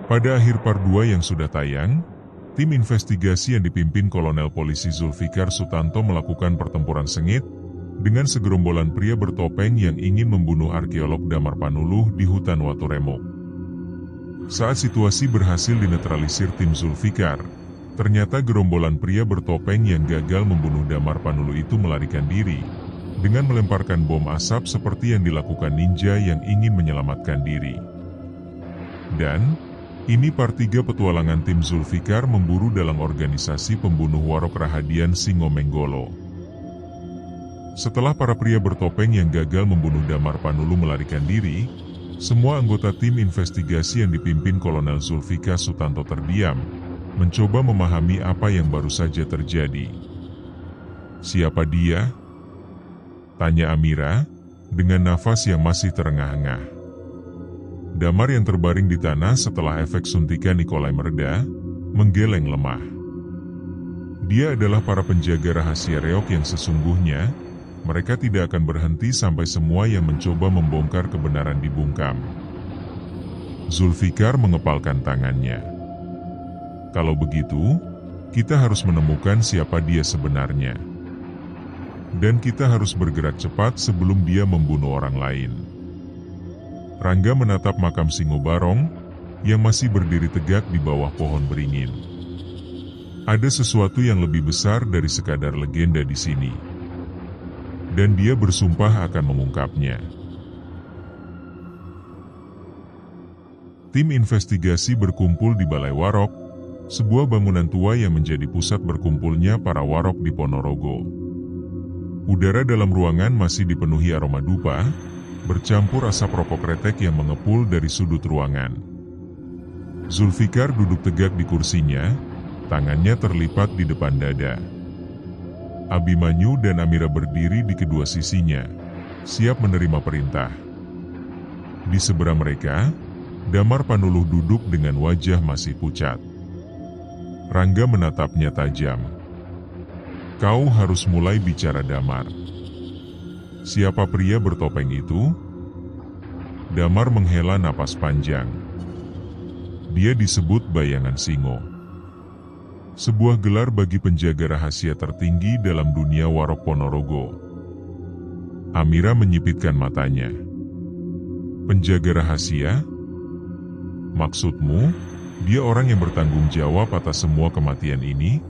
Pada akhir part 2 yang sudah tayang, tim investigasi yang dipimpin Kolonel Polisi Zulfikar Sutanto melakukan pertempuran sengit dengan segerombolan pria bertopeng yang ingin membunuh arkeolog Damar Panuluh di hutan Watu Remuk. Saat situasi berhasil dinetralisir tim Zulfikar, ternyata gerombolan pria bertopeng yang gagal membunuh Damar Panuluh itu melarikan diri dengan melemparkan bom asap seperti yang dilakukan ninja yang ingin menyelamatkan diri. Dan ini part 3 petualangan tim Zulfikar memburu dalam organisasi pembunuh Warok Rahadian Singo Menggolo. Setelah para pria bertopeng yang gagal membunuh Damar Panuluh melarikan diri, semua anggota tim investigasi yang dipimpin Kolonel Zulfikar Sutanto terdiam, mencoba memahami apa yang baru saja terjadi. "Siapa dia?" tanya Amira, dengan nafas yang masih terengah-engah. Damar yang terbaring di tanah setelah efek suntikan Nikolai mereda, menggeleng lemah. Dia adalah para penjaga rahasia reok yang sesungguhnya. Mereka tidak akan berhenti sampai semua yang mencoba membongkar kebenaran dibungkam. Zulfikar mengepalkan tangannya. "Kalau begitu, kita harus menemukan siapa dia sebenarnya. Dan kita harus bergerak cepat sebelum dia membunuh orang lain." Rangga menatap makam Singo Barong yang masih berdiri tegak di bawah pohon beringin. Ada sesuatu yang lebih besar dari sekadar legenda di sini. Dan dia bersumpah akan mengungkapnya. Tim investigasi berkumpul di Balai Warok, sebuah bangunan tua yang menjadi pusat berkumpulnya para warok di Ponorogo. Udara dalam ruangan masih dipenuhi aroma dupa, bercampur asap rokok kretek yang mengepul dari sudut ruangan. Zulfikar duduk tegak di kursinya, tangannya terlipat di depan dada. Abimanyu dan Amira berdiri di kedua sisinya, siap menerima perintah. Di seberang mereka, Damar Panuluh duduk dengan wajah masih pucat. Rangga menatapnya tajam. "Kau harus mulai bicara, Damar. Siapa pria bertopeng itu?" Damar menghela napas panjang. "Dia disebut Bayangan Singo. Sebuah gelar bagi penjaga rahasia tertinggi dalam dunia Warok Ponorogo." Amira menyipitkan matanya. "Penjaga rahasia? Maksudmu, dia orang yang bertanggung jawab atas semua kematian ini?"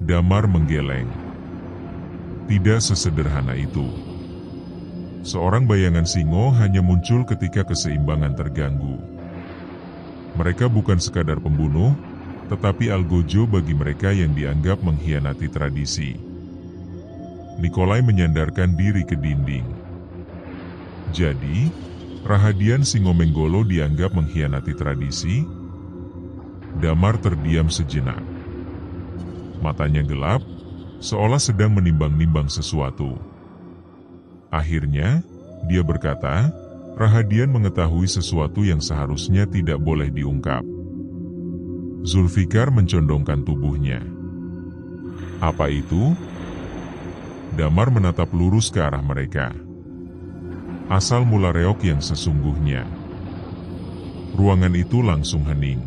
Damar menggeleng. "Tidak sesederhana itu. Seorang bayangan Singo hanya muncul ketika keseimbangan terganggu. Mereka bukan sekadar pembunuh, tetapi algojo bagi mereka yang dianggap mengkhianati tradisi." Nikolai menyandarkan diri ke dinding. "Jadi, Rahadian Singo Menggolo dianggap mengkhianati tradisi?" Damar terdiam sejenak. Matanya gelap, seolah sedang menimbang-nimbang sesuatu. Akhirnya, dia berkata, "Rahadian mengetahui sesuatu yang seharusnya tidak boleh diungkap." Zulfikar mencondongkan tubuhnya. "Apa itu?" Damar menatap lurus ke arah mereka. "Asal mula reok yang sesungguhnya." Ruangan itu langsung hening.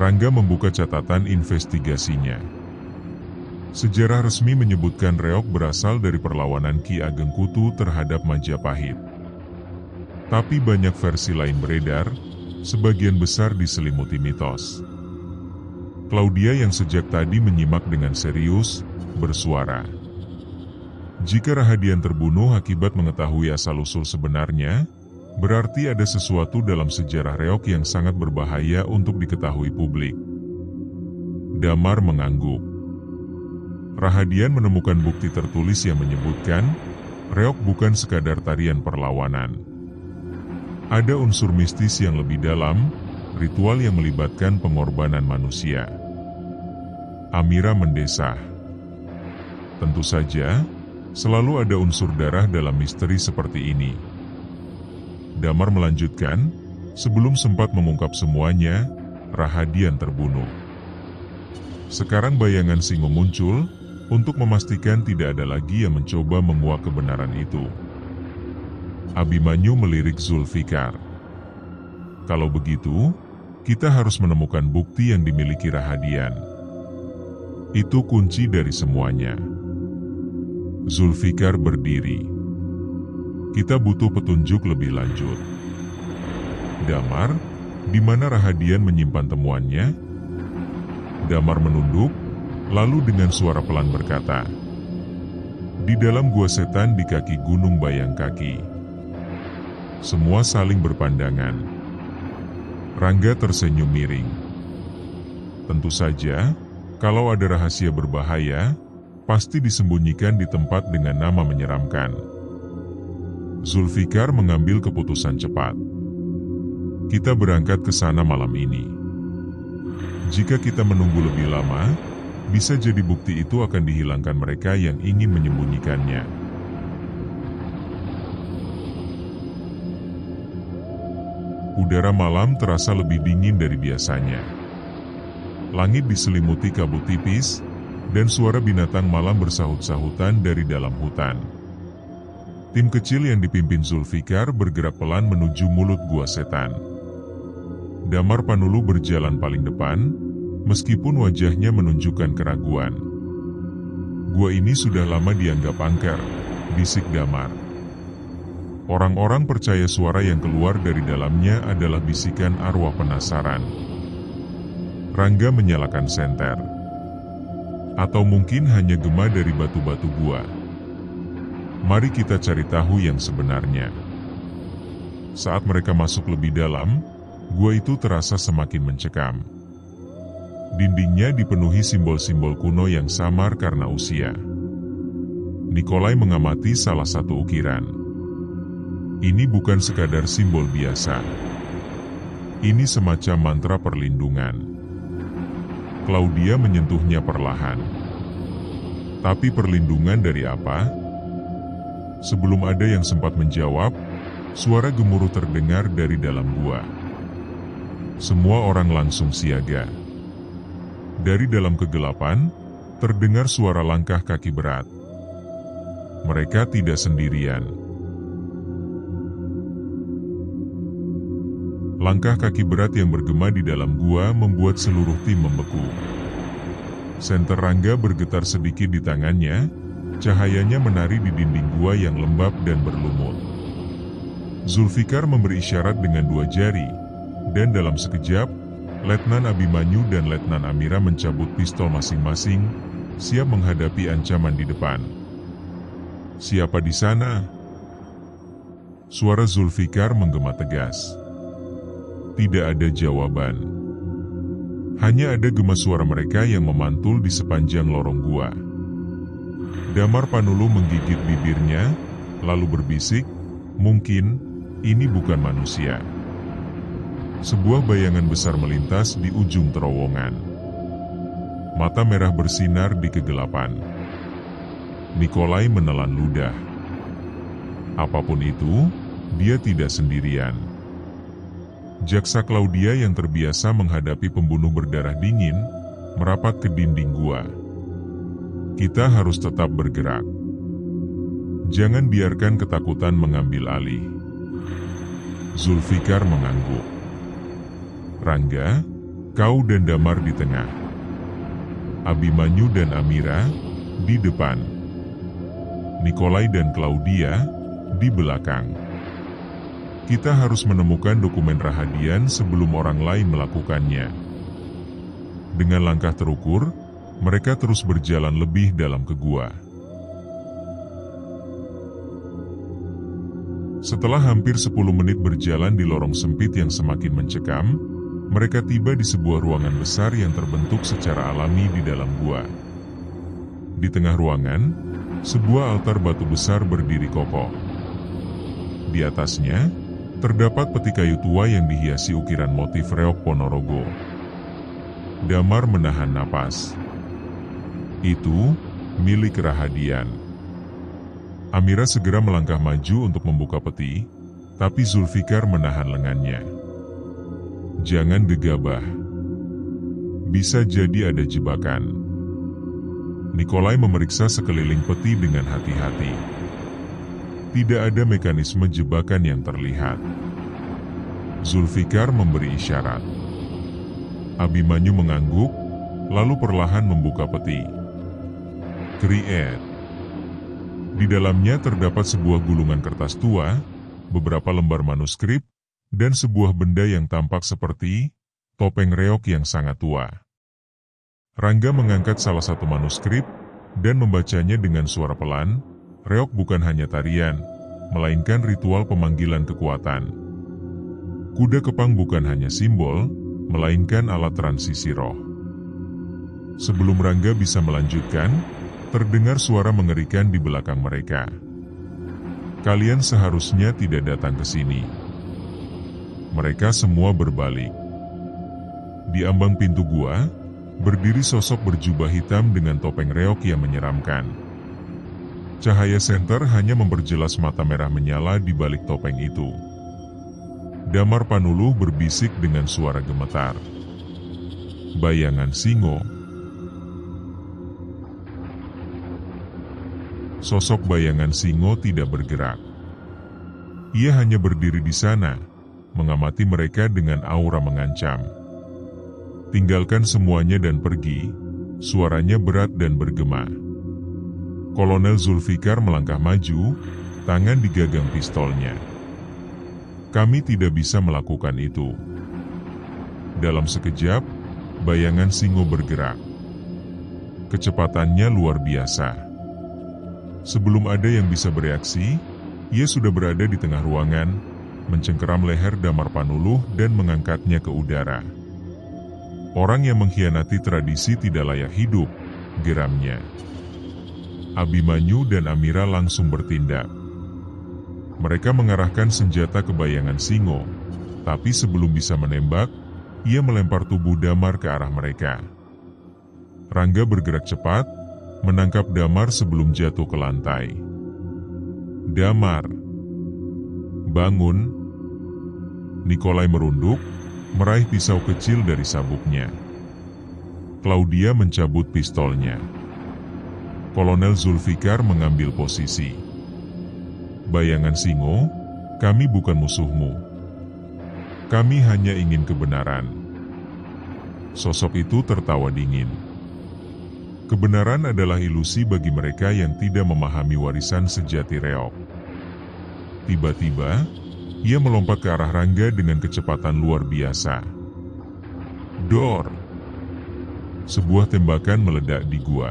Rangga membuka catatan investigasinya. Sejarah resmi menyebutkan reok berasal dari perlawanan Ki Ageng Kutu terhadap Majapahit. Tapi banyak versi lain beredar, sebagian besar diselimuti mitos. Claudia yang sejak tadi menyimak dengan serius, bersuara. "Jika Rahadian terbunuh akibat mengetahui asal-usul sebenarnya, berarti ada sesuatu dalam sejarah reok yang sangat berbahaya untuk diketahui publik." Damar mengangguk. Rahadian menemukan bukti tertulis yang menyebutkan, reok bukan sekadar tarian perlawanan. Ada unsur mistis yang lebih dalam, ritual yang melibatkan pengorbanan manusia. Amira mendesah. "Tentu saja, selalu ada unsur darah dalam misteri seperti ini." Damar melanjutkan, "Sebelum sempat mengungkap semuanya, Rahadian terbunuh. Sekarang Bayangan Singo muncul, untuk memastikan tidak ada lagi yang mencoba menguak kebenaran itu." Abimanyu melirik Zulfikar. Kalau begitu, kita harus menemukan bukti yang dimiliki Rahadian. Itu kunci dari semuanya. Zulfikar berdiri. Kita butuh petunjuk lebih lanjut. Damar, di mana Rahadian menyimpan temuannya? Damar menunduk, lalu dengan suara pelan berkata, "Di dalam gua setan di kaki Gunung Bayangkaki." Semua saling berpandangan. Rangga tersenyum miring. Tentu saja, kalau ada rahasia berbahaya, pasti disembunyikan di tempat dengan nama menyeramkan. Zulfikar mengambil keputusan cepat. Kita berangkat ke sana malam ini. Jika kita menunggu lebih lama, bisa jadi bukti itu akan dihilangkan mereka yang ingin menyembunyikannya. Udara malam terasa lebih dingin dari biasanya. Langit diselimuti kabut tipis, dan suara binatang malam bersahut-sahutan dari dalam hutan. Tim kecil yang dipimpin Zulfikar bergerak pelan menuju mulut gua setan. Damar Panulu berjalan paling depan, meskipun wajahnya menunjukkan keraguan. "Gua ini sudah lama dianggap angker," bisik Damar. Orang-orang percaya suara yang keluar dari dalamnya adalah bisikan arwah penasaran. Rangga menyalakan senter. Atau mungkin hanya gema dari batu-batu gua. Mari kita cari tahu yang sebenarnya. Saat mereka masuk lebih dalam, gua itu terasa semakin mencekam. Dindingnya dipenuhi simbol-simbol kuno yang samar karena usia. Nikolai mengamati salah satu ukiran. Ini bukan sekadar simbol biasa. Ini semacam mantra perlindungan. Claudia menyentuhnya perlahan. Tapi perlindungan dari apa? Sebelum ada yang sempat menjawab, suara gemuruh terdengar dari dalam gua. Semua orang langsung siaga. Dari dalam kegelapan, terdengar suara langkah kaki berat. Mereka tidak sendirian. Langkah kaki berat yang bergema di dalam gua membuat seluruh tim membeku. Senter Rangga bergetar sedikit di tangannya, cahayanya menari di dinding gua yang lembab dan berlumut. Zulfikar memberi isyarat dengan 2 jari, dan dalam sekejap, Letnan Abimanyu dan Letnan Amira mencabut pistol masing-masing, siap menghadapi ancaman di depan. "Siapa di sana?" Suara Zulfikar menggema tegas. Tidak ada jawaban. Hanya ada gema suara mereka yang memantul di sepanjang lorong gua. Damar Panulu menggigit bibirnya, lalu berbisik, "Mungkin ini bukan manusia." Sebuah bayangan besar melintas di ujung terowongan. Mata merah bersinar di kegelapan. Nikolai menelan ludah. Apapun itu, dia tidak sendirian. Jaksa Claudia yang terbiasa menghadapi pembunuh berdarah dingin, merapat ke dinding gua. Kita harus tetap bergerak. Jangan biarkan ketakutan mengambil alih. Zulfikar mengangguk. Rangga, kau dan Damar di tengah. Abimanyu dan Amira di depan. Nikolai dan Claudia di belakang. Kita harus menemukan dokumen Rahadian sebelum orang lain melakukannya. Dengan langkah terukur, mereka terus berjalan lebih dalam ke gua. Setelah hampir 10 menit berjalan di lorong sempit yang semakin mencekam, mereka tiba di sebuah ruangan besar yang terbentuk secara alami di dalam gua. Di tengah ruangan, sebuah altar batu besar berdiri kokoh. Di atasnya, terdapat peti kayu tua yang dihiasi ukiran motif reok Ponorogo. Damar menahan napas. Itu milik Rahadian. Amira segera melangkah maju untuk membuka peti, tapi Zulfikar menahan lengannya. Jangan gegabah. Bisa jadi ada jebakan. Nikolai memeriksa sekeliling peti dengan hati-hati. Tidak ada mekanisme jebakan yang terlihat. Zulfikar memberi isyarat. Abimanyu mengangguk, lalu perlahan membuka peti. Kriet. Di dalamnya terdapat sebuah gulungan kertas tua, beberapa lembar manuskrip, dan sebuah benda yang tampak seperti topeng reok yang sangat tua. Rangga mengangkat salah satu manuskrip dan membacanya dengan suara pelan. Reok bukan hanya tarian, melainkan ritual pemanggilan kekuatan. Kuda kepang bukan hanya simbol, melainkan alat transisi roh. Sebelum Rangga bisa melanjutkan, terdengar suara mengerikan di belakang mereka. Kalian seharusnya tidak datang ke sini. Mereka semua berbalik. Di ambang pintu gua, berdiri sosok berjubah hitam dengan topeng reok yang menyeramkan. Cahaya senter hanya memperjelas mata merah menyala di balik topeng itu. Damar Panuluh berbisik dengan suara gemetar. Bayangan Singo. Sosok bayangan Singo tidak bergerak. Ia hanya berdiri di sana, mengamati mereka dengan aura mengancam. Tinggalkan semuanya dan pergi, suaranya berat dan bergema. Kolonel Zulfikar melangkah maju, tangan digagang pistolnya. Kami tidak bisa melakukan itu. Dalam sekejap, bayangan Singo bergerak. Kecepatannya luar biasa. Sebelum ada yang bisa bereaksi, ia sudah berada di tengah ruangan, mencengkeram leher Damar Panuluh dan mengangkatnya ke udara. Orang yang mengkhianati tradisi tidak layak hidup, geramnya. Abimanyu dan Amira langsung bertindak. Mereka mengarahkan senjata ke bayangan Singo, tapi sebelum bisa menembak, ia melempar tubuh Damar ke arah mereka. Rangga bergerak cepat, menangkap Damar sebelum jatuh ke lantai. Damar, bangun. Nikolai merunduk, meraih pisau kecil dari sabuknya. Claudia mencabut pistolnya. Kolonel Zulfikar mengambil posisi. Bayangan Singo, kami bukan musuhmu. Kami hanya ingin kebenaran. Sosok itu tertawa dingin. Kebenaran adalah ilusi bagi mereka yang tidak memahami warisan sejati reok. Tiba-tiba, ia melompat ke arah Rangga dengan kecepatan luar biasa. Dor! Sebuah tembakan meledak di gua.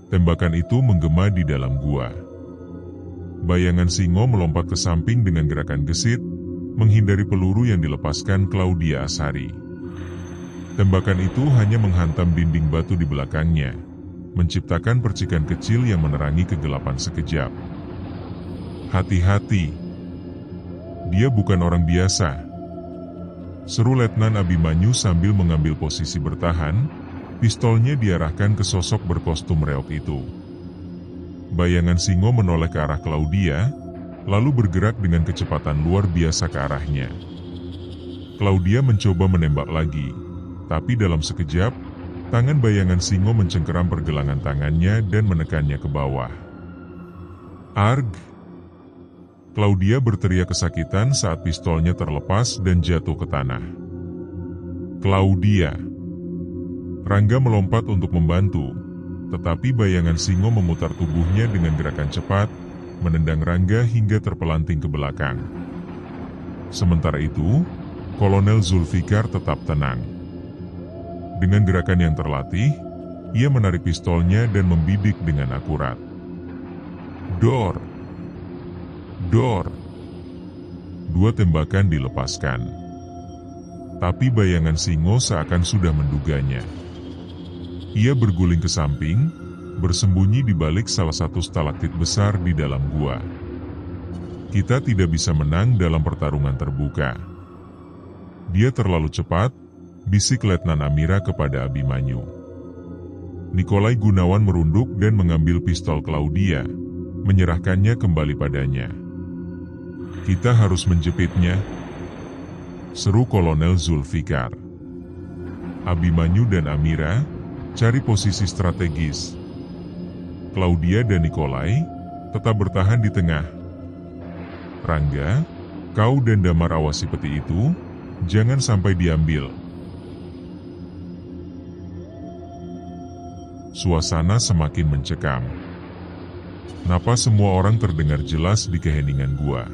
Tembakan itu menggema di dalam gua. Bayangan Singo melompat ke samping dengan gerakan gesit, menghindari peluru yang dilepaskan Claudia Asari. Tembakan itu hanya menghantam dinding batu di belakangnya, menciptakan percikan kecil yang menerangi kegelapan sekejap. Hati-hati, dia bukan orang biasa, seru Letnan Abimanyu sambil mengambil posisi bertahan, pistolnya diarahkan ke sosok berkostum reok itu. Bayangan Singo menoleh ke arah Claudia, lalu bergerak dengan kecepatan luar biasa ke arahnya. Claudia mencoba menembak lagi, tapi dalam sekejap, tangan bayangan Singo mencengkeram pergelangan tangannya dan menekannya ke bawah. Arg! Claudia berteriak kesakitan saat pistolnya terlepas dan jatuh ke tanah. Claudia! Rangga melompat untuk membantu, tetapi bayangan Singo memutar tubuhnya dengan gerakan cepat, menendang Rangga hingga terpelanting ke belakang. Sementara itu, Kolonel Zulfikar tetap tenang. Dengan gerakan yang terlatih, ia menarik pistolnya dan membidik dengan akurat. Dor! Dor! Dua tembakan dilepaskan. Tapi bayangan Singo seakan sudah menduganya. Ia berguling ke samping, bersembunyi di balik salah satu stalaktit besar di dalam gua. Kita tidak bisa menang dalam pertarungan terbuka. Dia terlalu cepat, bisik Letnan Amira kepada Abimanyu. Nikolai Gunawan merunduk dan mengambil pistol Claudia, menyerahkannya kembali padanya. Kita harus menjepitnya, seru Kolonel Zulfikar. Abimanyu dan Amira, cari posisi strategis. Claudia dan Nikolai tetap bertahan di tengah. Rangga, kau dan Damar awasi peti itu, jangan sampai diambil. Suasana semakin mencekam. Napas semua orang terdengar jelas di keheningan gua.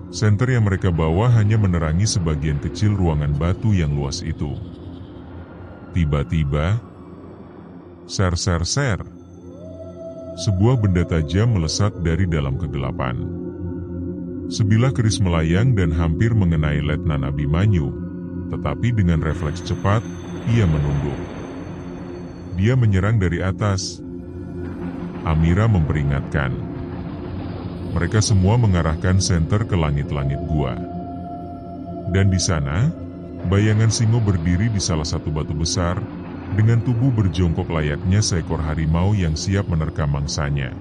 Senter yang mereka bawa hanya menerangi sebagian kecil ruangan batu yang luas itu. Tiba-tiba, ser, sebuah benda tajam melesat dari dalam kegelapan. Sebilah keris melayang dan hampir mengenai Letnan Abimanyu, tetapi dengan refleks cepat, ia menunduk. Dia menyerang dari atas. Amira memperingatkan. Mereka semua mengarahkan senter ke langit-langit gua. Dan di sana, bayangan Singo berdiri di salah satu batu besar, dengan tubuh berjongkok layaknya seekor harimau yang siap menerkam mangsanya.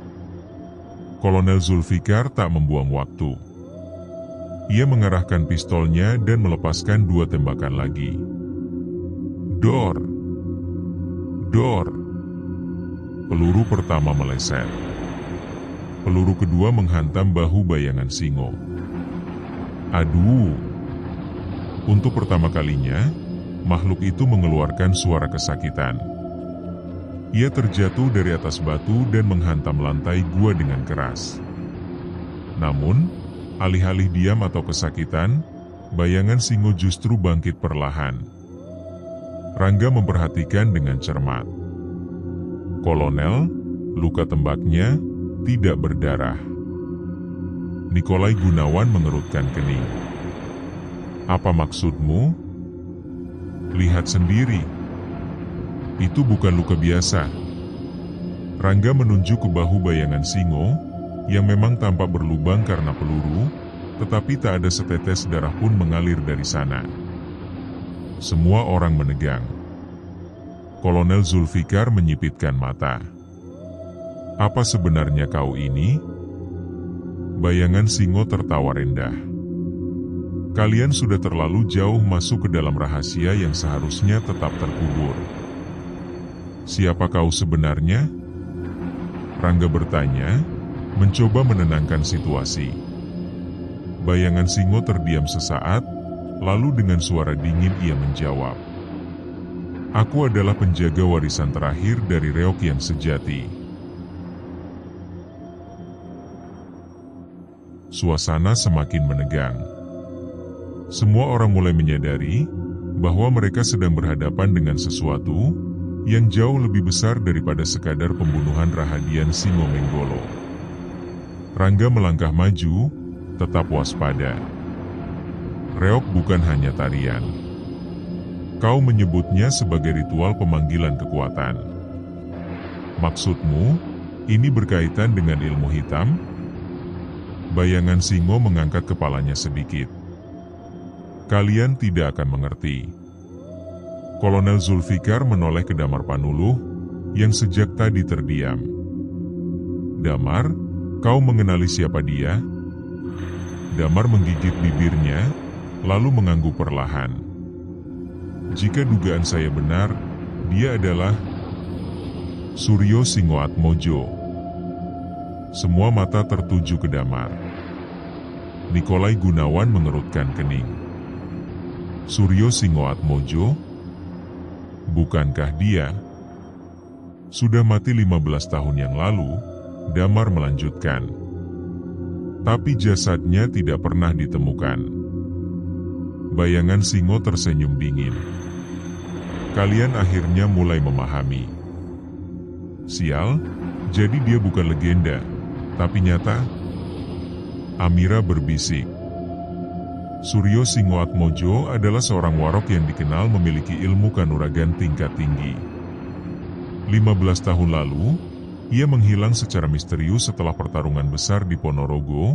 Kolonel Zulfikar tak membuang waktu. Ia mengarahkan pistolnya dan melepaskan 2 tembakan lagi. Dor! Peluru pertama meleset. Peluru kedua menghantam bahu bayangan Singo. Aduh! Untuk pertama kalinya, makhluk itu mengeluarkan suara kesakitan. Ia terjatuh dari atas batu dan menghantam lantai gua dengan keras. Namun, alih-alih diam atau kesakitan, bayangan Singo justru bangkit perlahan. Rangga memperhatikan dengan cermat. Kolonel, luka tembaknya tidak berdarah. Nikolai Gunawan mengerutkan kening. Apa maksudmu? Lihat sendiri. Itu bukan luka biasa. Rangga menunjuk ke bahu bayangan Singo, yang memang tampak berlubang karena peluru, tetapi tak ada setetes darah pun mengalir dari sana. Semua orang menegang. Kolonel Zulfikar menyipitkan mata. Apa sebenarnya kau ini? Bayangan Singo tertawa rendah. Kalian sudah terlalu jauh masuk ke dalam rahasia yang seharusnya tetap terkubur. Siapa kau sebenarnya? Rangga bertanya, mencoba menenangkan situasi. Bayangan Singo terdiam sesaat, lalu dengan suara dingin ia menjawab. Aku adalah penjaga warisan terakhir dari reok yang sejati. Suasana semakin menegang. Semua orang mulai menyadari bahwa mereka sedang berhadapan dengan sesuatu yang jauh lebih besar daripada sekadar pembunuhan Rahadian Singo Menggolo. Rangga melangkah maju, tetap waspada. Reok bukan hanya tarian. Kau menyebutnya sebagai ritual pemanggilan kekuatan. Maksudmu, ini berkaitan dengan ilmu hitam? Bayangan Singo mengangkat kepalanya sedikit. Kalian tidak akan mengerti. Kolonel Zulfikar menoleh ke Damar Panuluh, yang sejak tadi terdiam. Damar, kau mengenali siapa dia? Damar menggigit bibirnya, lalu mengangguk perlahan. Jika dugaan saya benar, dia adalah Suryo Singoatmojo. Semua mata tertuju ke Damar. Nikolai Gunawan mengerutkan kening. Suryo Singoatmojo? Bukankah dia sudah mati 15 tahun yang lalu? Damar melanjutkan. Tapi jasadnya tidak pernah ditemukan. Bayangan Singo tersenyum dingin. Kalian akhirnya mulai memahami. Sial, jadi dia bukan legenda, tapi nyata. Amira berbisik. Suryo Singoatmojo adalah seorang warok yang dikenal memiliki ilmu kanuragan tingkat tinggi. 15 tahun lalu, ia menghilang secara misterius setelah pertarungan besar di Ponorogo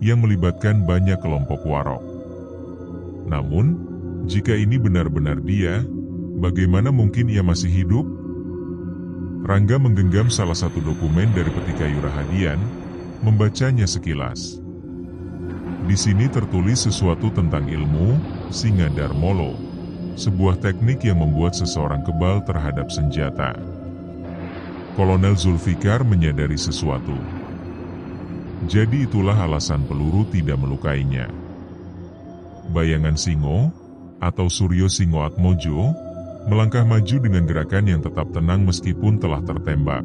yang melibatkan banyak kelompok warok. Namun, jika ini benar-benar dia, bagaimana mungkin ia masih hidup? Rangga menggenggam salah satu dokumen dari peti kayu Rahadian, membacanya sekilas. Di sini tertulis sesuatu tentang ilmu Singa Darmolo, sebuah teknik yang membuat seseorang kebal terhadap senjata. Kolonel Zulfikar menyadari sesuatu. Jadi itulah alasan peluru tidak melukainya. Bayangan Singo, atau Suryo Singo Atmojo, melangkah maju dengan gerakan yang tetap tenang meskipun telah tertembak.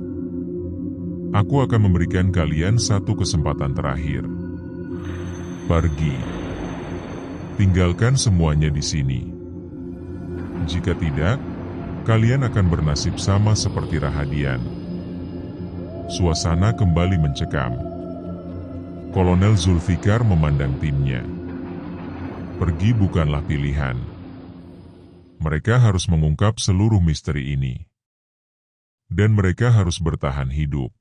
Aku akan memberikan kalian satu kesempatan terakhir. Pergi. Tinggalkan semuanya di sini. Jika tidak, kalian akan bernasib sama seperti Rahadian. Suasana kembali mencekam. Kolonel Zulfikar memandang timnya. Pergi bukanlah pilihan. Mereka harus mengungkap seluruh misteri ini. Dan mereka harus bertahan hidup.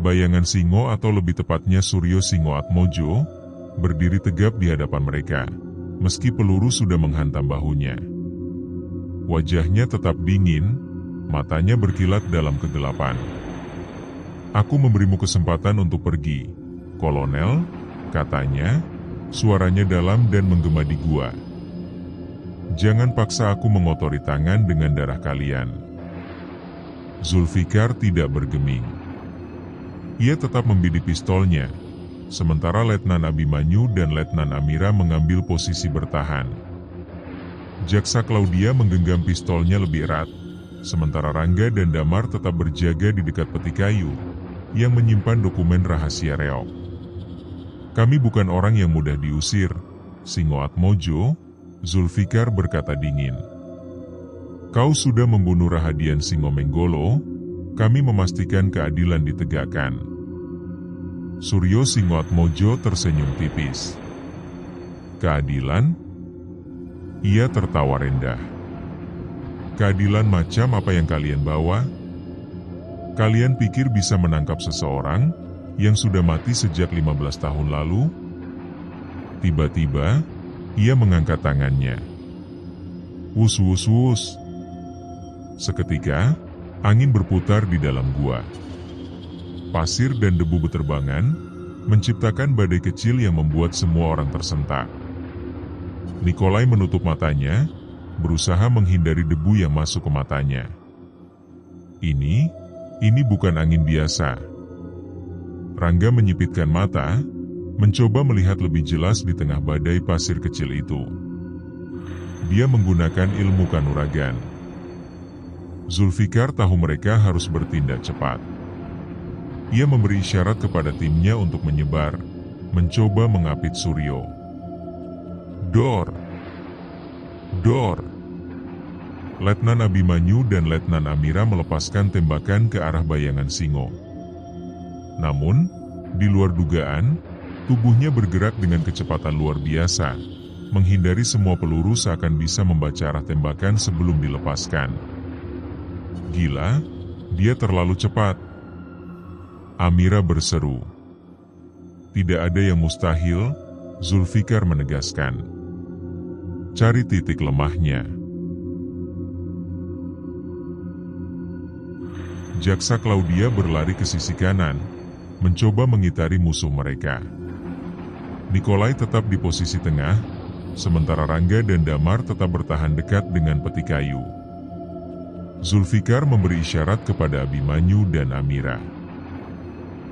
Bayangan Singo atau lebih tepatnya Suryo Singo Atmojo, berdiri tegap di hadapan mereka, meski peluru sudah menghantam bahunya. Wajahnya tetap dingin, matanya berkilat dalam kegelapan. Aku memberimu kesempatan untuk pergi, Kolonel, katanya, suaranya dalam dan menggema di gua. Jangan paksa aku mengotori tangan dengan darah kalian. Zulfikar tidak bergeming. Ia tetap membidik pistolnya, sementara Letnan Abimanyu dan Letnan Amira mengambil posisi bertahan. Jaksa Claudia menggenggam pistolnya lebih erat, sementara Rangga dan Damar tetap berjaga di dekat peti kayu yang menyimpan dokumen rahasia reok. Kami bukan orang yang mudah diusir, Singo Atmojo, Zulfikar berkata dingin. Kau sudah membunuh Rahadian Singo Menggolo, kami memastikan keadilan ditegakkan. Suryo Singo Atmojo tersenyum tipis. Keadilan? Ia tertawa rendah. Keadilan macam apa yang kalian bawa? Kalian pikir bisa menangkap seseorang yang sudah mati sejak 15 tahun lalu? Tiba-tiba, ia mengangkat tangannya. Wus wus wus. Seketika, angin berputar di dalam gua. Pasir dan debu beterbangan, menciptakan badai kecil yang membuat semua orang tersentak. Nikolai menutup matanya, berusaha menghindari debu yang masuk ke matanya. Ini bukan angin biasa. Rangga menyipitkan mata, mencoba melihat lebih jelas di tengah badai pasir kecil itu. Dia menggunakan ilmu kanuragan. Zulfikar tahu mereka harus bertindak cepat. Ia memberi isyarat kepada timnya untuk menyebar, mencoba mengapit Suryo. Dor! Dor! Letnan Abimanyu dan Letnan Amira melepaskan tembakan ke arah bayangan Singo. Namun, di luar dugaan, tubuhnya bergerak dengan kecepatan luar biasa, menghindari semua peluru seakan bisa membaca arah tembakan sebelum dilepaskan. Gila, dia terlalu cepat. Amira berseru. Tidak ada yang mustahil, Zulfikar menegaskan. Cari titik lemahnya. Jaksa Claudia berlari ke sisi kanan, mencoba mengitari musuh mereka. Nikolai tetap di posisi tengah, sementara Rangga dan Damar tetap bertahan dekat dengan peti kayu. Zulfikar memberi isyarat kepada Abimanyu dan Amira.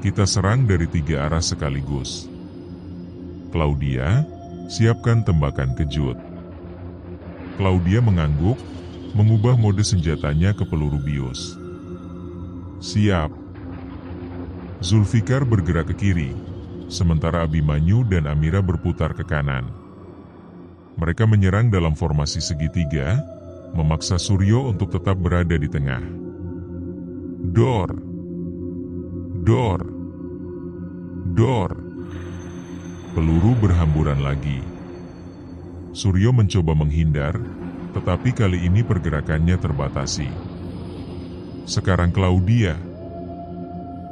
Kita serang dari 3 arah sekaligus. Claudia, siapkan tembakan kejut. Claudia mengangguk, mengubah mode senjatanya ke peluru bius. Siap. Zulfikar bergerak ke kiri, sementara Abimanyu dan Amira berputar ke kanan. Mereka menyerang dalam formasi segitiga, memaksa Suryo untuk tetap berada di tengah. Dor! Dor! Dor! Peluru berhamburan lagi. Suryo mencoba menghindar, tetapi kali ini pergerakannya terbatasi. Sekarang Claudia.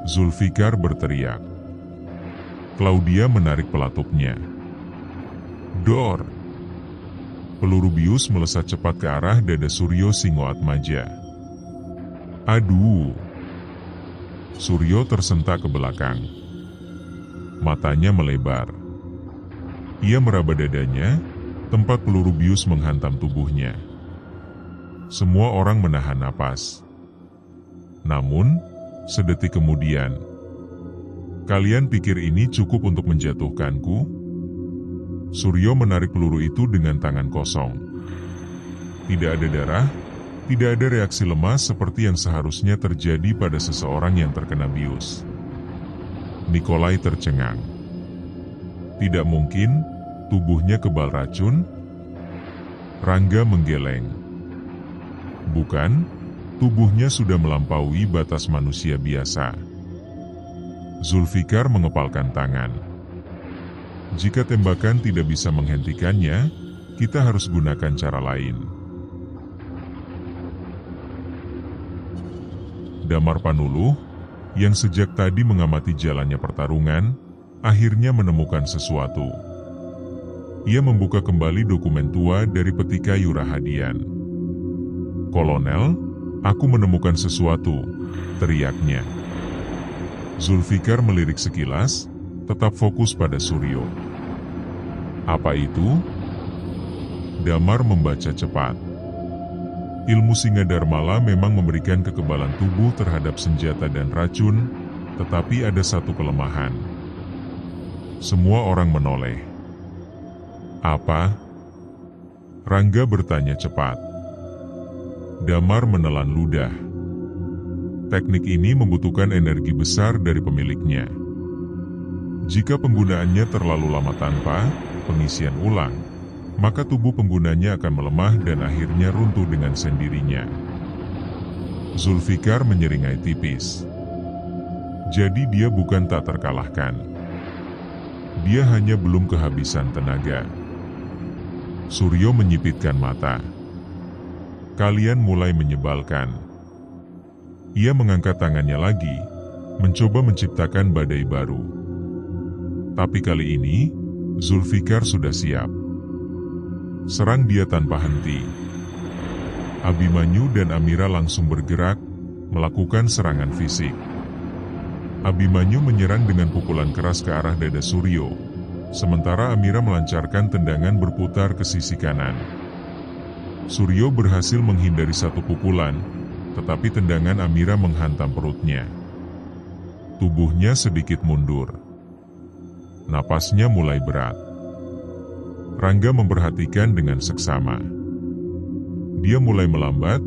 Zulfikar berteriak. Claudia menarik pelatupnya. Dor! Peluru bius melesat cepat ke arah dada Suryo Singo Atmaja. Aduh! Suryo tersentak ke belakang. Matanya melebar. Ia meraba dadanya, tempat peluru bius menghantam tubuhnya. Semua orang menahan napas. Namun, sedetik kemudian, kalian pikir ini cukup untuk menjatuhkanku? Suryo menarik peluru itu dengan tangan kosong. Tidak ada darah, tidak ada reaksi lemas seperti yang seharusnya terjadi pada seseorang yang terkena bius. Nikolai tercengang. Tidak mungkin, tubuhnya kebal racun. Rangga menggeleng. Bukan, tubuhnya sudah melampaui batas manusia biasa. Zulfikar mengepalkan tangan. Jika tembakan tidak bisa menghentikannya, kita harus gunakan cara lain. Damar Panuluh, yang sejak tadi mengamati jalannya pertarungan, akhirnya menemukan sesuatu. Ia membuka kembali dokumen tua dari peti kayu Rahadian. "Kolonel, aku menemukan sesuatu," teriaknya. Zulfikar melirik sekilas, tetap fokus pada Suryo. "Apa itu?" Damar membaca cepat. Ilmu Singadharmala memang memberikan kekebalan tubuh terhadap senjata dan racun, tetapi ada satu kelemahan. Semua orang menoleh. "Apa?" Rangga bertanya cepat. Damar menelan ludah. Teknik ini membutuhkan energi besar dari pemiliknya. Jika penggunaannya terlalu lama tanpa pengisian ulang, maka tubuh penggunanya akan melemah dan akhirnya runtuh dengan sendirinya. Zulfikar menyeringai tipis. Jadi dia bukan tak terkalahkan. Dia hanya belum kehabisan tenaga. Suryo menyipitkan mata. Kalian mulai menyebalkan. Ia mengangkat tangannya lagi, mencoba menciptakan badai baru. Tapi kali ini, Zulfikar sudah siap. Serang dia tanpa henti. Abimanyu dan Amira langsung bergerak, melakukan serangan fisik. Abimanyu menyerang dengan pukulan keras ke arah dada Suryo, sementara Amira melancarkan tendangan berputar ke sisi kanan. Suryo berhasil menghindari satu pukulan, tetapi tendangan Amira menghantam perutnya. Tubuhnya sedikit mundur. Napasnya mulai berat. Rangga memperhatikan dengan seksama. Dia mulai melambat,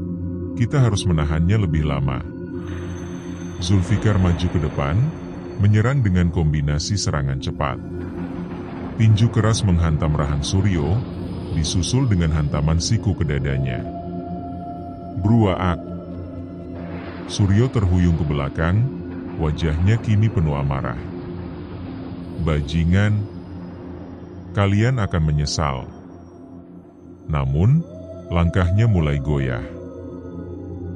kita harus menahannya lebih lama. Zulfikar maju ke depan, menyerang dengan kombinasi serangan cepat. Tinju keras menghantam rahang Suryo, disusul dengan hantaman siku ke dadanya. Bruaak. Suryo terhuyung ke belakang, wajahnya kini penuh amarah. Bajingan, kalian akan menyesal. Namun, langkahnya mulai goyah.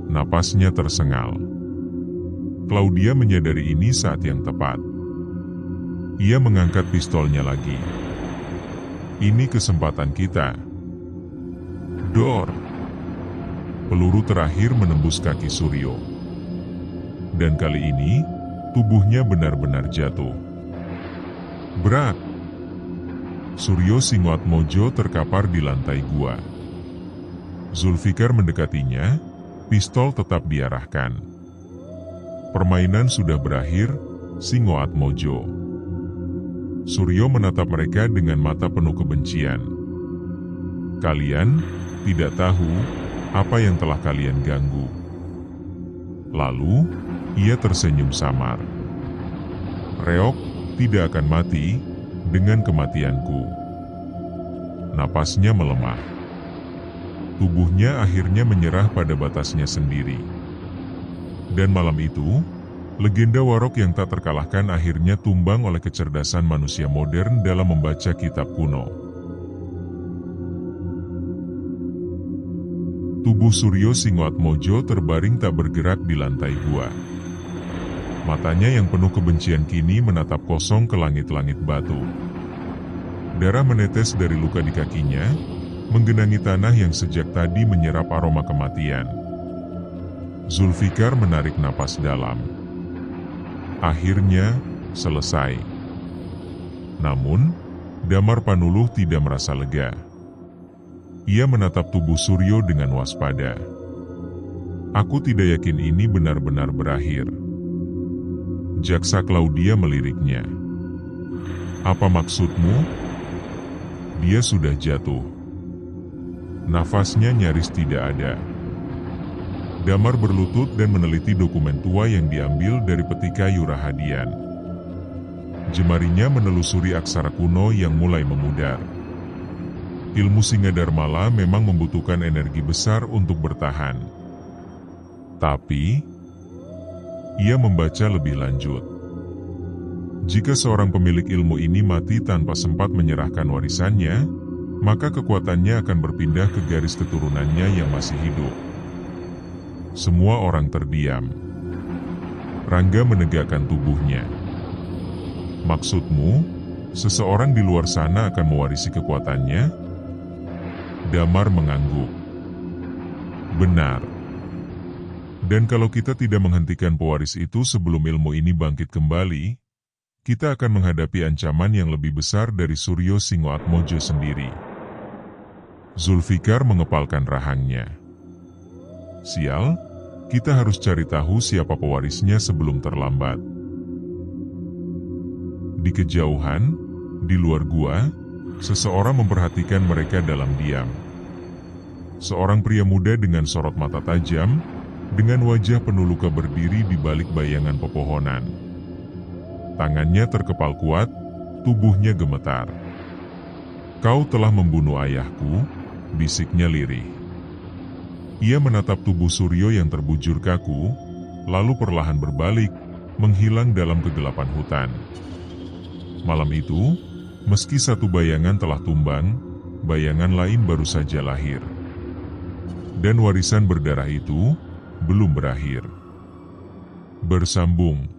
Napasnya tersengal. Claudia menyadari ini saat yang tepat. Ia mengangkat pistolnya lagi. Ini kesempatan kita. Dor. Peluru terakhir menembus kaki Suryo. Dan kali ini, tubuhnya benar-benar jatuh. Berat. Suryo Singoatmojo terkapar di lantai gua. Zulfikar mendekatinya, pistol tetap diarahkan. Permainan sudah berakhir, Singoatmojo. Suryo menatap mereka dengan mata penuh kebencian. Kalian tidak tahu apa yang telah kalian ganggu. Lalu, ia tersenyum samar. Reok tidak akan mati dengan kematianku. Napasnya melemah. Tubuhnya akhirnya menyerah pada batasnya sendiri. Dan malam itu, legenda Warok yang tak terkalahkan akhirnya tumbang oleh kecerdasan manusia modern dalam membaca kitab kuno. Tubuh Suryo Singoatmojo terbaring tak bergerak di lantai gua. Matanya yang penuh kebencian kini menatap kosong ke langit-langit batu. Darah menetes dari luka di kakinya, menggenangi tanah yang sejak tadi menyerap aroma kematian. Zulfikar menarik napas dalam. Akhirnya, selesai. Namun, Damar Panuluh tidak merasa lega. Ia menatap tubuh Suryo dengan waspada. Aku tidak yakin ini benar-benar berakhir. Jaksa Claudia meliriknya. Apa maksudmu? Dia sudah jatuh. Nafasnya nyaris tidak ada. Damar berlutut dan meneliti dokumen tua yang diambil dari peti kayu Rahadian. Jemarinya menelusuri aksara kuno yang mulai memudar. Ilmu Singadharmala memang membutuhkan energi besar untuk bertahan. Tapi, ia membaca lebih lanjut. Jika seorang pemilik ilmu ini mati tanpa sempat menyerahkan warisannya, maka kekuatannya akan berpindah ke garis keturunannya yang masih hidup. Semua orang terdiam. Rangga menegakkan tubuhnya. Maksudmu, seseorang di luar sana akan mewarisi kekuatannya? Damar mengangguk. Benar. Dan kalau kita tidak menghentikan pewaris itu sebelum ilmu ini bangkit kembali, kita akan menghadapi ancaman yang lebih besar dari Suryo Singoatmojo sendiri. Zulfikar mengepalkan rahangnya. Sial, kita harus cari tahu siapa pewarisnya sebelum terlambat. Di kejauhan, di luar gua, seseorang memperhatikan mereka dalam diam. Seorang pria muda dengan sorot mata tajam, dengan wajah penuh luka berdiri di balik bayangan pepohonan. Tangannya terkepal kuat, tubuhnya gemetar. Kau telah membunuh ayahku, bisiknya lirih. Ia menatap tubuh Suryo yang terbujur kaku, lalu perlahan berbalik, menghilang dalam kegelapan hutan. Malam itu, meski satu bayangan telah tumbang, bayangan lain baru saja lahir. Dan warisan berdarah itu belum berakhir. Bersambung.